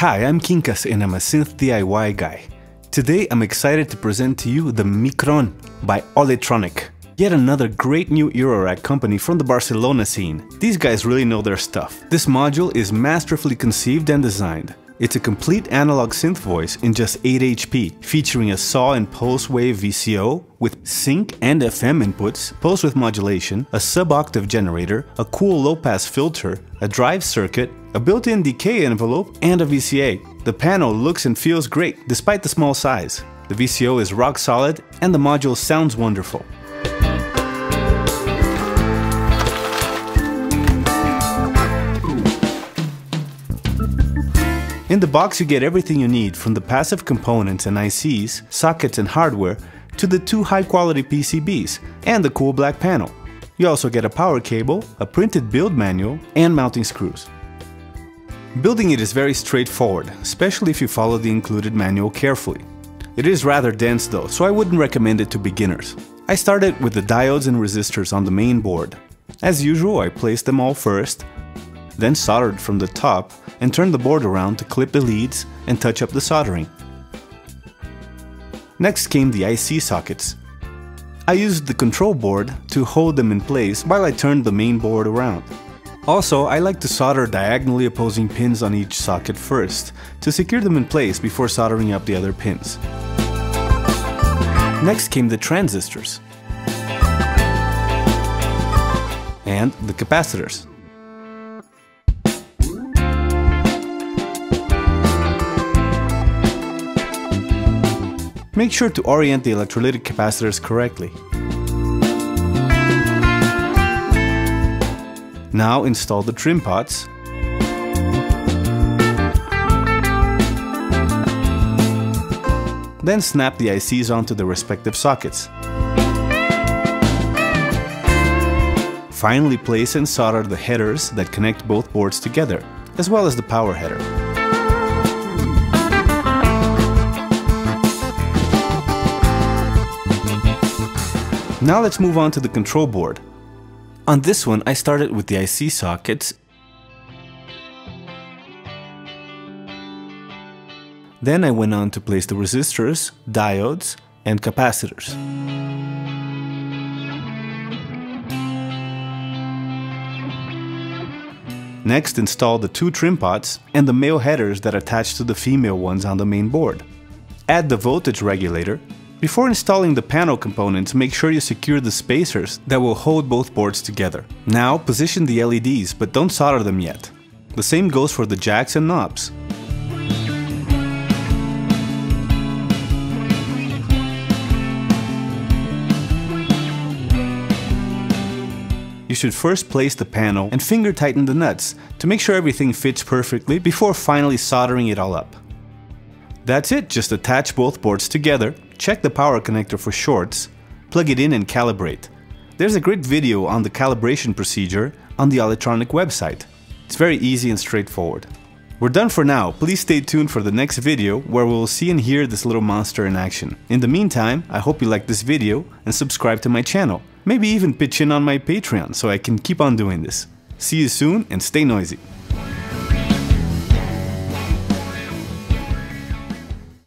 Hi, I'm Quincas and I'm a synth DIY guy. Today I'm excited to present to you the Micrón by Olitronik. Yet another great new Eurorack company from the Barcelona scene. These guys really know their stuff. This module is masterfully conceived and designed. It's a complete analog synth voice in just 8 HP, featuring a saw and pulse wave VCO with sync and FM inputs, pulse width modulation, a sub-octave generator, a cool low-pass filter, a drive circuit, a built-in decay envelope, and a VCA. The panel looks and feels great despite the small size. The VCO is rock solid and the module sounds wonderful. In the box you get everything you need, from the passive components and ICs, sockets and hardware, to the two high-quality PCBs and the cool black panel. You also get a power cable, a printed build manual, and mounting screws. Building it is very straightforward, especially if you follow the included manual carefully. It is rather dense though, so I wouldn't recommend it to beginners. I started with the diodes and resistors on the main board. As usual, I placed them all first, then soldered from the top and turned the board around to clip the leads and touch up the soldering. Next came the IC sockets. I used the control board to hold them in place while I turned the main board around. Also, I like to solder diagonally opposing pins on each socket first to secure them in place before soldering up the other pins. Next came the transistors and the capacitors. Make sure to orient the electrolytic capacitors correctly. Now install the trim pots. Then snap the ICs onto the respective sockets. Finally place and solder the headers that connect both boards together, as well as the power header. Now let's move on to the control board. On this one I started with the IC sockets. Then I went on to place the resistors, diodes, and capacitors. Next install the two trim pots and the male headers that attach to the female ones on the main board. Add the voltage regulator. Before installing the panel components, make sure you secure the spacers that will hold both boards together. Now position the LEDs, but don't solder them yet. The same goes for the jacks and knobs. You should first place the panel and finger tighten the nuts to make sure everything fits perfectly before finally soldering it all up. That's it, just attach both boards together, check the power connector for shorts, plug it in and calibrate. There's a great video on the calibration procedure on the Olitronik website. It's very easy and straightforward. We're done for now. Please stay tuned for the next video where we'll see and hear this little monster in action. In the meantime, I hope you like this video and subscribe to my channel. Maybe even pitch in on my Patreon so I can keep on doing this. See you soon and stay noisy.